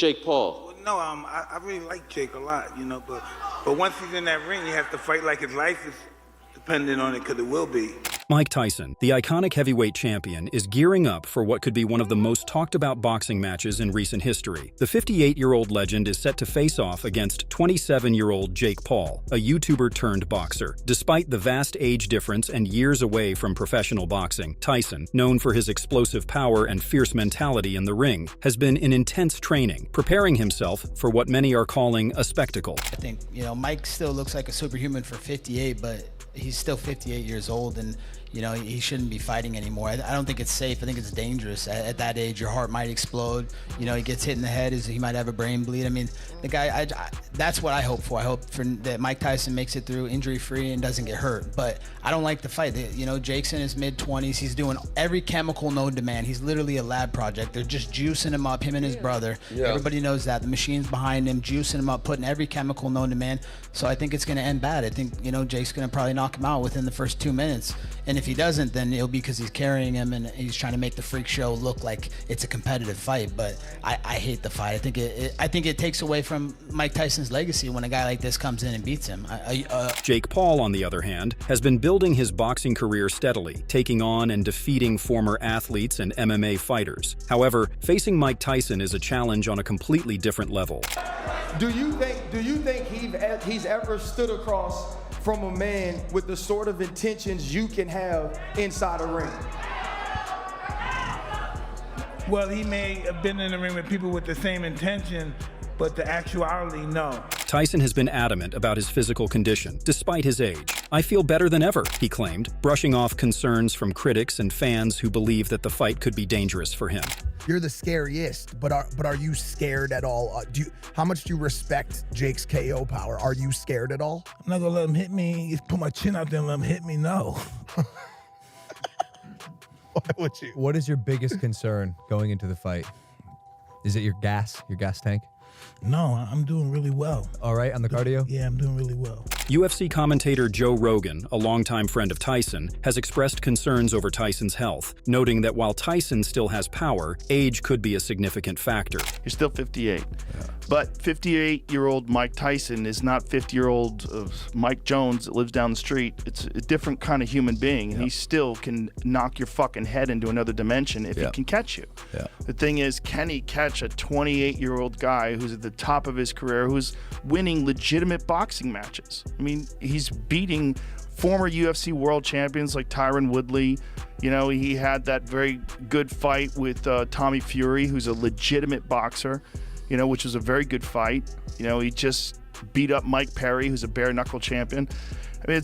Jake Paul? Well, no, I really like Jake a lot, you know, but once he's in that ring, you have to fight like his life is dependent on it, because it will be. Mike Tyson, the iconic heavyweight champion, is gearing up for what could be one of the most talked about boxing matches in recent history. The 58-year-old legend is set to face off against 27-year-old Jake Paul, a YouTuber turned boxer. Despite the vast age difference and years away from professional boxing, Tyson, known for his explosive power and fierce mentality in the ring, has been in intense training, preparing himself for what many are calling a spectacle. I think, Mike still looks like a superhuman for 58, but he's still 58 years old, and he shouldn't be fighting anymore. I don't think it's safe. I think it's dangerous. At that age, your heart might explode. He gets hit in the head, he might have a brain bleed. I mean, the guy, that's what I hope for. I hope that Mike Tyson makes it through injury-free and doesn't get hurt. But I don't like the fight. Jake's in his mid-20s. He's doing every chemical known to man. He's literally a lab project. They're just juicing him up, him and his brother. Yeah. Everybody knows that. The machine's behind him, juicing him up, putting every chemical known to man. So I think it's going to end bad. I think, Jake's going to probably knock him out within the first 2 minutes. And if he doesn't, then it'll be because he's carrying him and he's trying to make the freak show look like it's a competitive fight. But I hate the fight. I think it takes away from Mike Tyson's legacy when a guy like this comes in and beats him. Jake Paul, on the other hand, has been building his boxing career steadily, taking on and defeating former athletes and MMA fighters. However, facing Mike Tyson is a challenge on a completely different level. Do you think he's ever stood across from a man with the sort of intentions you can have inside a ring? Well, he may have been in the ring with people with the same intention, but the actuality, no. Tyson has been adamant about his physical condition, despite his age. "I feel better than ever," he claimed, brushing off concerns from critics and fans who believe that the fight could be dangerous for him. You're the scariest, but are you scared at all? How much do you respect Jake's KO power? Are you scared at all? I'm not gonna let him hit me. Just put my chin out there and let him hit me, no. Why would you? What is your biggest concern going into the fight? Is it your gas tank? No, I'm doing really well. All right, on the cardio? Yeah, I'm doing really well. UFC commentator Joe Rogan, a longtime friend of Tyson, has expressed concerns over Tyson's health, noting that while Tyson still has power, age could be a significant factor. You're still 58. Yeah. But 58-year-old Mike Tyson is not 50-year-old Mike Jones that lives down the street. It's a different kind of human being, and he still can knock your fucking head into another dimension if he can catch you. Yeah. The thing is, can he catch a 28-year-old guy who's at the top of his career, who's winning legitimate boxing matches? I mean, he's beating former UFC world champions like Tyron Woodley. He had that very good fight with Tommy Fury, who's a legitimate boxer, which was a very good fight. He just beat up Mike Perry, who's a bare-knuckle champion. I mean,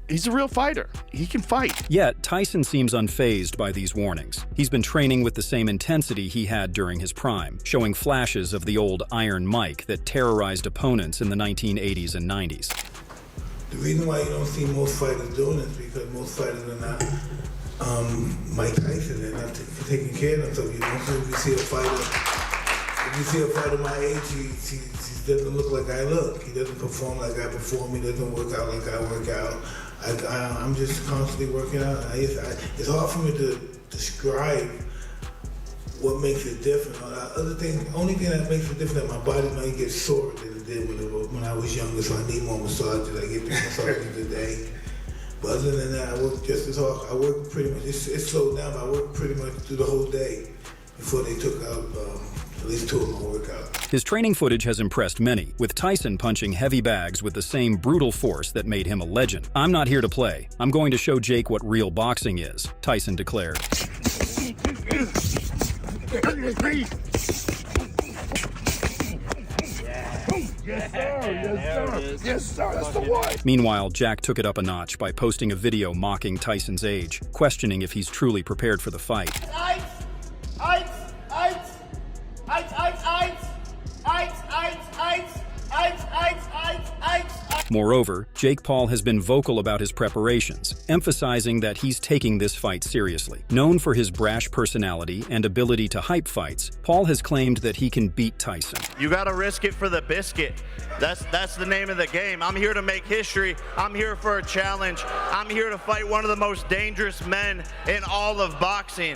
he's a real fighter. He can fight. Yet, Tyson seems unfazed by these warnings. He's been training with the same intensity he had during his prime, showing flashes of the old Iron Mike that terrorized opponents in the 1980s and 90s. The reason why you don't see most fighters doing this is because most fighters are not Mike Tyson. They're not taking care of themselves. So if you see a fighter my age, he doesn't look like I look. He doesn't perform like I perform. He doesn't work out like I work out. I'm just constantly working out. It's hard for me to describe what makes it different. Only thing that makes it different is that my body might get sore than it did when I was younger, so I need more massages. I get 3 massages a day. But other than that, I work just as hard. I work pretty much, it's slowed down, but I work pretty much through the whole day before they took out at least 2 of my workouts. His training footage has impressed many, with Tyson punching heavy bags with the same brutal force that made him a legend. "I'm not here to play. I'm going to show Jake what real boxing is," Tyson declared. Yes, sir. Yes, sir. That's the one. Meanwhile, Jack took it up a notch by posting a video mocking Tyson's age, questioning if he's truly prepared for the fight. Moreover, Jake Paul has been vocal about his preparations, emphasizing that he's taking this fight seriously. Known for his brash personality and ability to hype fights, Paul has claimed that he can beat Tyson. "You gotta risk it for the biscuit. That's the name of the game. I'm here to make history. I'm here for a challenge. I'm here to fight one of the most dangerous men in all of boxing.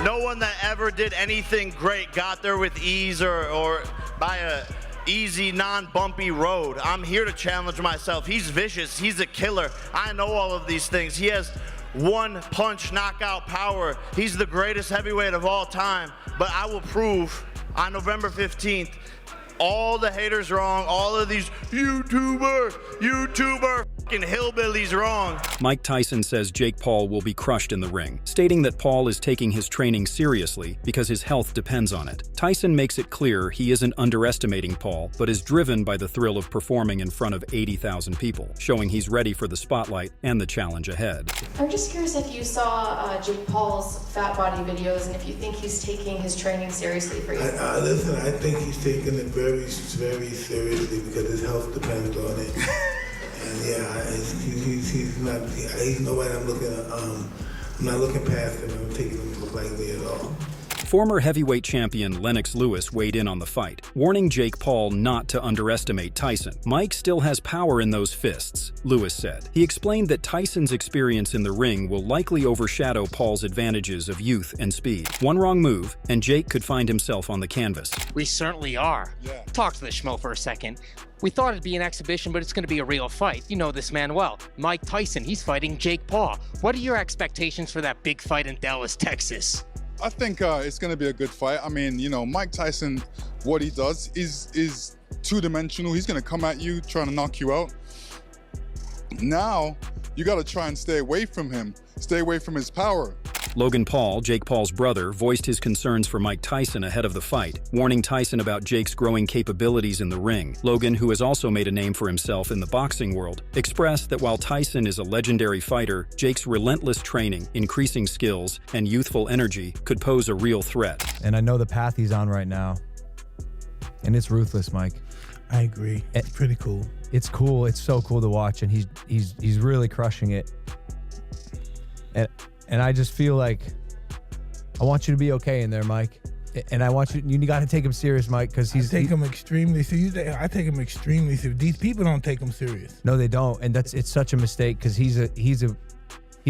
No one that ever did anything great got there with ease or by a easy, non-bumpy road. I'm here to challenge myself. He's vicious. He's a killer. I know all of these things. He has one-punch knockout power. He's the greatest heavyweight of all time. But I will prove on November 15th, all the haters wrong, all of these YouTuber fucking hillbillies wrong. Mike Tyson says Jake Paul will be crushed in the ring, stating that Paul is taking his training seriously because his health depends on it. Tyson makes it clear he isn't underestimating Paul, but is driven by the thrill of performing in front of 80,000 people, showing he's ready for the spotlight and the challenge ahead. I'm just curious if you saw Jake Paul's fat body videos and if you think he's taking his training seriously for you. Listen, I think he's taking it very, very seriously because his health depends on it. And yeah, he's nobody I'm not looking past him. I'm taking him lightly at all. Former heavyweight champion Lennox Lewis weighed in on the fight, warning Jake Paul not to underestimate Tyson. Mike still has power in those fists, Lewis said. He explained that Tyson's experience in the ring will likely overshadow Paul's advantages of youth and speed. One wrong move, and Jake could find himself on the canvas. We certainly are. Yeah. Talk to the schmo for a second. We thought it'd be an exhibition, but it's going to be a real fight. You know this man well. Mike Tyson, he's fighting Jake Paul. What are your expectations for that big fight in Dallas, Texas? I think it's going to be a good fight. I mean, you know, Mike Tyson, what he does is two-dimensional. He's going to come at you, trying to knock you out. Now, you got to try and stay away from him, stay away from his power. Logan Paul, Jake Paul's brother, voiced his concerns for Mike Tyson ahead of the fight, warning Tyson about Jake's growing capabilities in the ring. Logan, who has also made a name for himself in the boxing world, expressed that while Tyson is a legendary fighter, Jake's relentless training, increasing skills, and youthful energy could pose a real threat. And I know the path he's on right now, and it's ruthless, Mike. I agree. It's pretty cool. It's cool. It's so cool to watch, and he's really crushing it. And I just feel like I want you to be okay in there, Mike. And I want you got to take him serious, Mike, because I take him extremely serious. I take him extremely serious. These people don't take him serious. No, they don't, and it's such a mistake because he's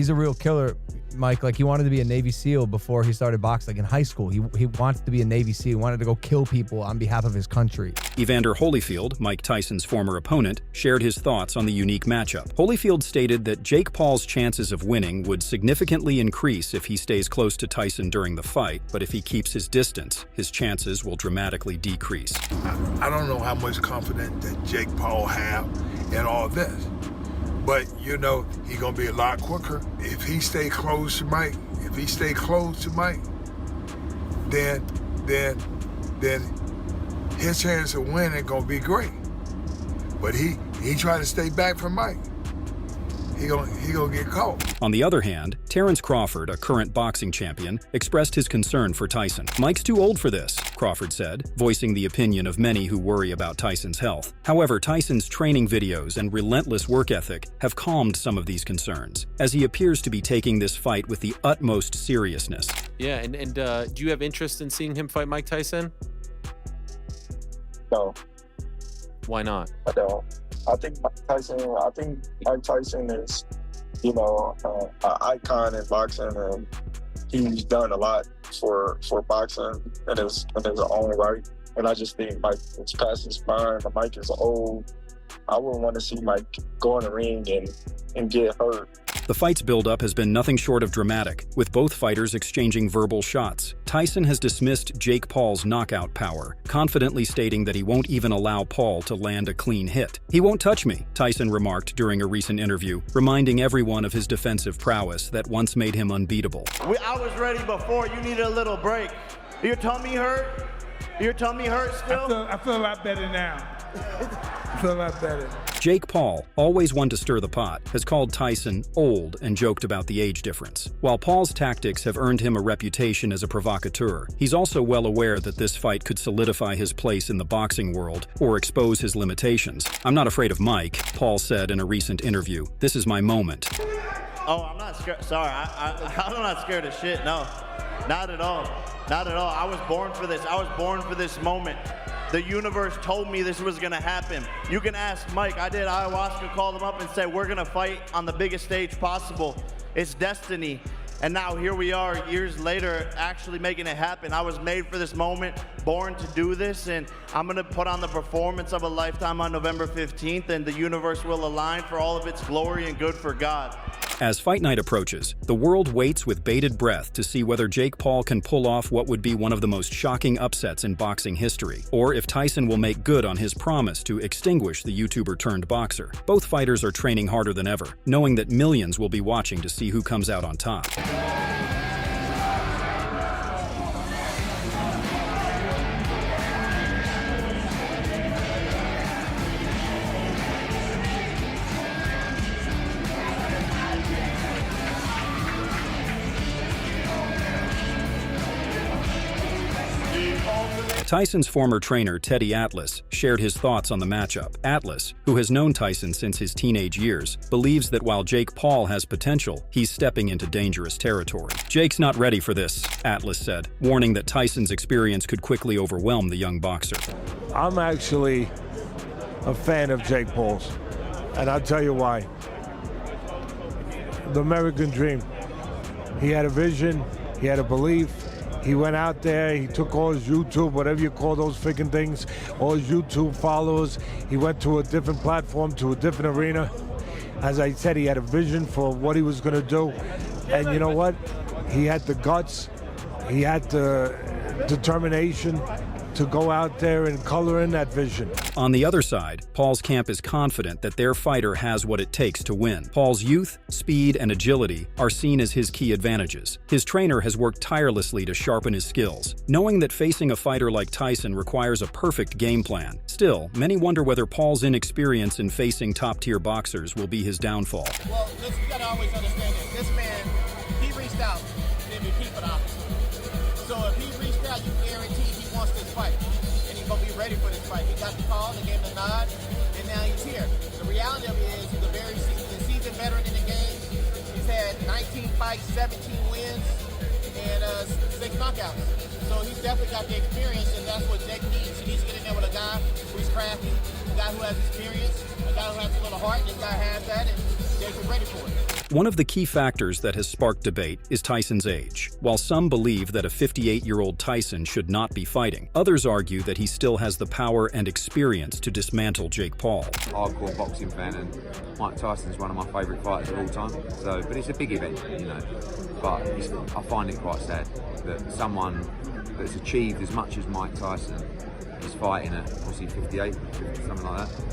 a real killer, Mike. Like, he wanted to be a Navy SEAL before he started boxing. Like in high school, he wanted to be a Navy SEAL. He wanted to go kill people on behalf of his country. Evander Holyfield, Mike Tyson's former opponent, shared his thoughts on the unique matchup. Holyfield stated that Jake Paul's chances of winning would significantly increase if he stays close to Tyson during the fight, but if he keeps his distance, his chances will dramatically decrease. I don't know how much confidence that Jake Paul have in all this. But, you know, he's going to be a lot quicker. If he stay close to Mike, then his chance of winning going to be great. But he try to stay back from Mike. He gonna get caught. On the other hand, Terrence Crawford, a current boxing champion, expressed his concern for Tyson. Mike's too old for this, Crawford said, voicing the opinion of many who worry about Tyson's health. However, Tyson's training videos and relentless work ethic have calmed some of these concerns, as he appears to be taking this fight with the utmost seriousness. Yeah, and do you have interest in seeing him fight Mike Tyson? No. Why not? I don't. I think Mike Tyson is, you know, an icon in boxing, and he's done a lot for boxing in his own right. And I just think Mike is past his prime. Mike is old. I wouldn't want to see Mike go in the ring and get hurt. The fight's buildup has been nothing short of dramatic, with both fighters exchanging verbal shots. Tyson has dismissed Jake Paul's knockout power, confidently stating that he won't even allow Paul to land a clean hit. "He won't touch me," Tyson remarked during a recent interview, reminding everyone of his defensive prowess that once made him unbeatable. I was ready before. You needed a little break. Your tummy hurt? Your tummy hurt still? I feel a lot better now. I feel a lot better. Jake Paul, always one to stir the pot, has called Tyson old and joked about the age difference. While Paul's tactics have earned him a reputation as a provocateur, he's also well aware that this fight could solidify his place in the boxing world or expose his limitations. "I'm not afraid of Mike," Paul said in a recent interview. "This is my moment." Oh, I'm not scared. Sorry, I'm not scared of shit. No, not at all. Not at all. I was born for this. I was born for this moment. The universe told me this was gonna happen. You can ask Mike. I did ayahuasca, called him up and said, we're gonna fight on the biggest stage possible. It's destiny. And now here we are years later actually making it happen. I was made for this moment, born to do this, and I'm gonna put on the performance of a lifetime on November 15th, and the universe will align for all of its glory and good for God. As fight night approaches, the world waits with bated breath to see whether Jake Paul can pull off what would be one of the most shocking upsets in boxing history, or if Tyson will make good on his promise to extinguish the YouTuber-turned-boxer. Both fighters are training harder than ever, knowing that millions will be watching to see who comes out on top. Tyson's former trainer, Teddy Atlas, shared his thoughts on the matchup. Atlas, who has known Tyson since his teenage years, believes that while Jake Paul has potential, he's stepping into dangerous territory. "Jake's not ready for this," Atlas said, warning that Tyson's experience could quickly overwhelm the young boxer. I'm actually a fan of Jake Paul's, and I'll tell you why. The American dream. He had a vision, he had a belief. He went out there, he took all his YouTube, whatever you call those freaking things, all his YouTube followers. He went to a different platform, to a different arena. As I said, he had a vision for what he was gonna do. And you know what? He had the guts, he had the determination to go out there and color in that vision. On the other side, Paul's camp is confident that their fighter has what it takes to win. Paul's youth, speed, and agility are seen as his key advantages. His trainer has worked tirelessly to sharpen his skills, knowing that facing a fighter like Tyson requires a perfect game plan. Still, many wonder whether Paul's inexperience in facing top-tier boxers will be his downfall. Well, you gotta always understand this. This man, he reached out and MVP for the opportunity. So if he reached out, you guarantee he wants this fight. And he's gonna be ready for this fight. He got the call, they gave him the nod, and now he's here. The reality of it is he's a very seasoned veteran in the game. He's had 19 fights, 17 wins, and 6 knockouts. So he's definitely got the experience, and that's what Jake needs. He needs to get in there with a guy who's crafty, a guy who has experience, a guy who has a little heart, and this guy has that, and Jake is ready for it. One of the key factors that has sparked debate is Tyson's age. While some believe that a 58-year-old Tyson should not be fighting, others argue that he still has the power and experience to dismantle Jake Paul. Hardcore boxing fan, and Mike Tyson's one of my favourite fighters of all time. But it's a big event, you know. But I find it quite sad that someone that's achieved as much as Mike Tyson is fighting at obviously 58, something like that,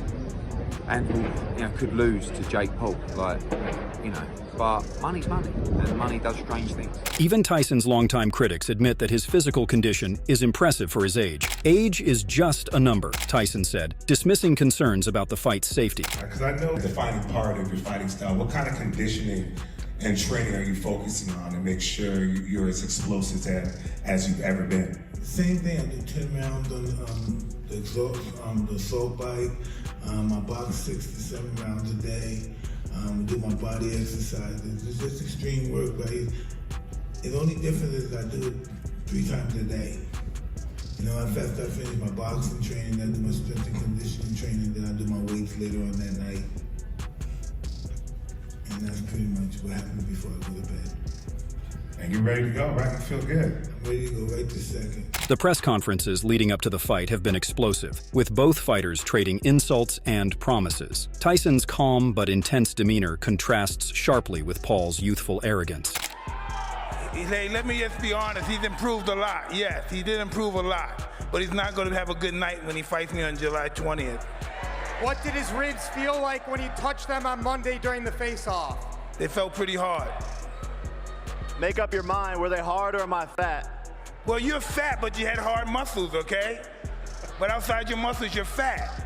and could lose to Jake Paul, but money's money, and money does strange things. Even Tyson's longtime critics admit that his physical condition is impressive for his age. Age is just a number, Tyson said, dismissing concerns about the fight's safety. Because I know the defining part of your fighting style. What kind of conditioning and training are you focusing on to make sure you're as explosive as you've ever been? Same thing. I do 10 rounds on the assault bike. I box 6 to 7 rounds a day. Do my body exercises. It's just extreme work, but the only difference is I do it 3 times a day. After I finish my boxing training, I do my strength and conditioning training, then I do my weights later on that night. And that's pretty much what happens before I go to bed. And you're ready to go, right? You feel good. I'm ready to go right this second. The press conferences leading up to the fight have been explosive, with both fighters trading insults and promises. Tyson's calm but intense demeanor contrasts sharply with Paul's youthful arrogance. Hey, let me just be honest, he's improved a lot. Yes, he did improve a lot, but he's not going to have a good night when he fights me on July 20th. What did his ribs feel like when he touched them on Monday during the face-off? They felt pretty hard. Make up your mind, were they hard or am I fat? Well, you're fat, but you had hard muscles, okay? But outside your muscles, you're fat.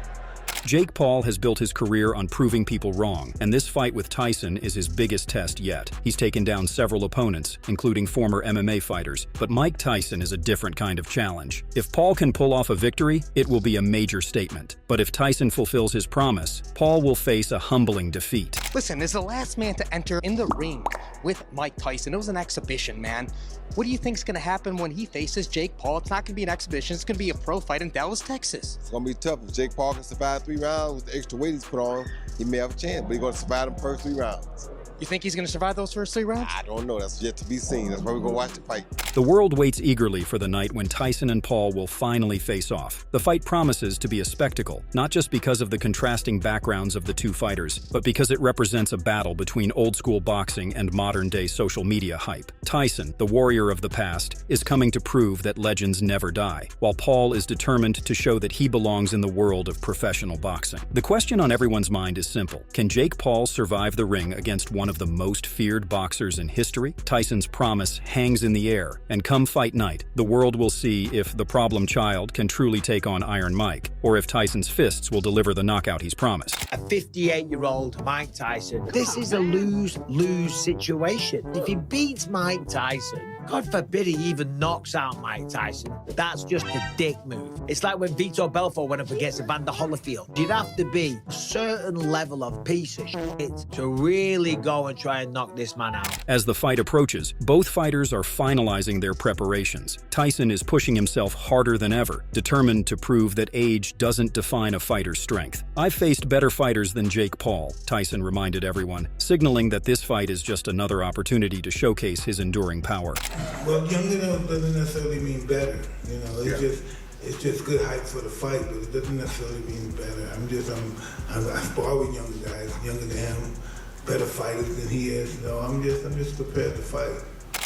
Jake Paul has built his career on proving people wrong, and this fight with Tyson is his biggest test yet. He's taken down several opponents, including former MMA fighters, but Mike Tyson is a different kind of challenge. If Paul can pull off a victory, it will be a major statement. But if Tyson fulfills his promise, Paul will face a humbling defeat. Listen, as the last man to enter in the ring with Mike Tyson, it was an exhibition, man. What do you think is going to happen when he faces Jake Paul? It's not going to be an exhibition. It's going to be a pro fight in Dallas, Texas. It's going to be tough. If Jake Paul can survive 3 rounds with the extra weight he's put on, he may have a chance, but he's going to survive the first 3 rounds. You think he's going to survive those first 3 rounds? I don't know. That's yet to be seen. That's why we're going to watch the fight. The world waits eagerly for the night when Tyson and Paul will finally face off. The fight promises to be a spectacle, not just because of the contrasting backgrounds of the two fighters, but because it represents a battle between old-school boxing and modern-day social media hype. Tyson, the warrior of the past, is coming to prove that legends never die, while Paul is determined to show that he belongs in the world of professional boxing. The question on everyone's mind is simple. Can Jake Paul survive the ring against one of the most feared boxers in history? Tyson's promise hangs in the air, and come fight night, the world will see if the problem child can truly take on Iron Mike, or if Tyson's fists will deliver the knockout he's promised. A 58-year-old Mike Tyson. This is a lose-lose situation. If he beats Mike Tyson, God forbid he even knocks out Mike Tyson, that's just a dick move. It's like when Vitor Belfort went up against Evander Holyfield. You'd have to be a certain level of piece of shit to really go and try and knock this man out. As the fight approaches, both fighters are finalizing their preparations. Tyson is pushing himself harder than ever, determined to prove that age doesn't define a fighter's strength. "I've faced better fighters than Jake Paul," Tyson reminded everyone, signaling that this fight is just another opportunity to showcase his enduring power. Well, younger doesn't necessarily mean better. You know, it's just good hype for the fight, but it doesn't necessarily mean better. I spar with younger guys, younger than him, better fighters than he is. So I'm just prepared to fight.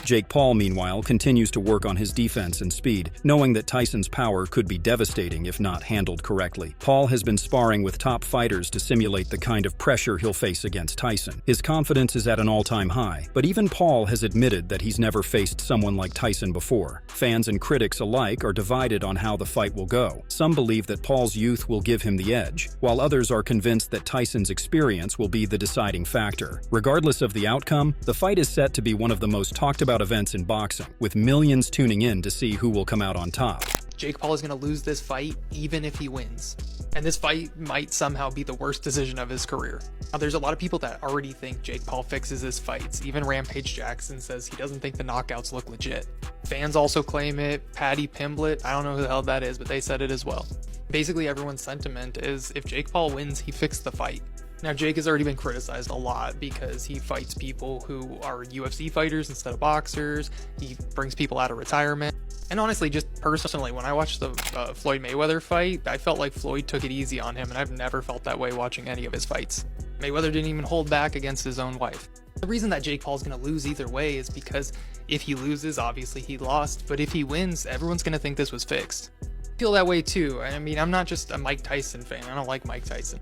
Jake Paul, meanwhile, continues to work on his defense and speed, knowing that Tyson's power could be devastating if not handled correctly. Paul has been sparring with top fighters to simulate the kind of pressure he'll face against Tyson. His confidence is at an all-time high, but even Paul has admitted that he's never faced someone like Tyson before. Fans and critics alike are divided on how the fight will go. Some believe that Paul's youth will give him the edge, while others are convinced that Tyson's experience will be the deciding factor. Regardless of the outcome, the fight is set to be one of the most talked about events in boxing, with millions tuning in to see who will come out on top. Jake Paul is going to lose this fight even if he wins. And this fight might somehow be the worst decision of his career. Now, there's a lot of people that already think Jake Paul fixes his fights. Even Rampage Jackson says he doesn't think the knockouts look legit. Fans also claim it. Patty Pimblett, I don't know who the hell that is, but they said it as well. Basically, everyone's sentiment is if Jake Paul wins, he fixed the fight. Now, Jake has already been criticized a lot because he fights people who are UFC fighters instead of boxers. He brings people out of retirement. And honestly, just personally, when I watched the Floyd Mayweather fight, I felt like Floyd took it easy on him, and I've never felt that way watching any of his fights. Mayweather didn't even hold back against his own wife. The reason that Jake Paul's going to lose either way is because if he loses, obviously he lost, but if he wins, everyone's going to think this was fixed. I feel that way too. I mean, I'm not just a Mike Tyson fan. I don't like Mike Tyson.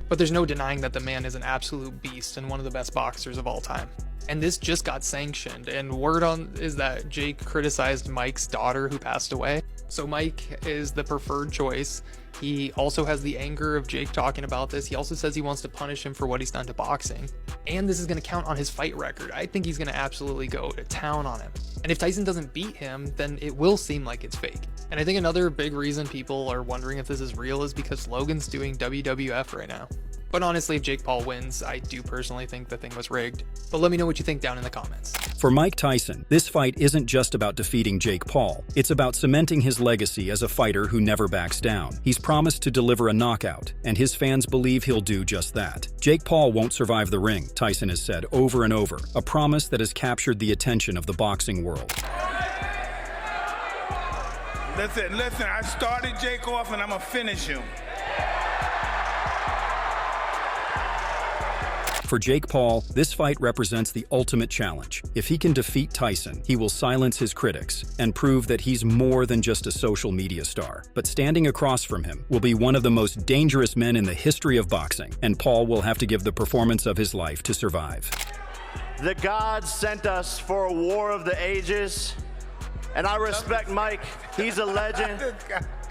But there's no denying that the man is an absolute beast and one of the best boxers of all time. And this just got sanctioned, and word on is that Jake criticized Mike's daughter who passed away. So Mike is the preferred choice. He also has the anger of Jake talking about this. He also says he wants to punish him for what he's done to boxing. And this is going to count on his fight record. I think he's going to absolutely go to town on him. And if Tyson doesn't beat him, then it will seem like it's fake. And I think another big reason people are wondering if this is real is because Logan's doing WWF right now. But honestly, if Jake Paul wins, I do personally think the thing was rigged. But let me know what you think down in the comments. For Mike Tyson, this fight isn't just about defeating Jake Paul. It's about cementing his legacy as a fighter who never backs down. He's promised to deliver a knockout, and his fans believe he'll do just that. Jake Paul won't survive the ring, Tyson has said over and over, a promise that has captured the attention of the boxing world. Listen, I started Jake off and I'm gonna finish him. For Jake Paul, this fight represents the ultimate challenge. If he can defeat Tyson, he will silence his critics and prove that he's more than just a social media star. But standing across from him will be one of the most dangerous men in the history of boxing, and Paul will have to give the performance of his life to survive. The gods sent us for a war of the ages, and I respect Mike. He's a legend.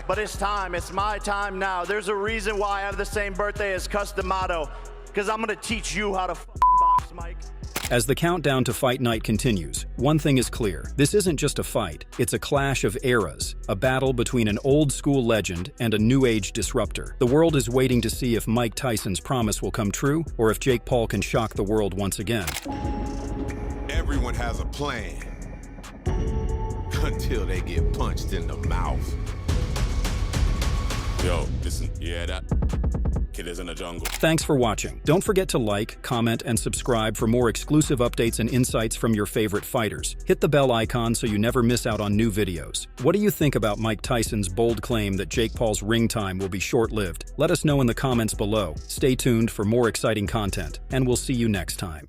But it's time. It's my time now. There's a reason why I have the same birthday as Customato. Because I'm going to teach you how to box, Mike. As the countdown to fight night continues, one thing is clear. This isn't just a fight. It's a clash of eras, a battle between an old-school legend and a new-age disruptor. The world is waiting to see if Mike Tyson's promise will come true or if Jake Paul can shock the world once again. Everyone has a plan until they get punched in the mouth. Yo, listen, you hear that? it is in the jungle. Thanks for watching. Don't forget to like, comment, and subscribe for more exclusive updates and insights from your favorite fighters. Hit the bell icon so you never miss out on new videos. What do you think about Mike Tyson's bold claim that Jake Paul's ring time will be short-lived? Let us know in the comments below. Stay tuned for more exciting content, and we'll see you next time.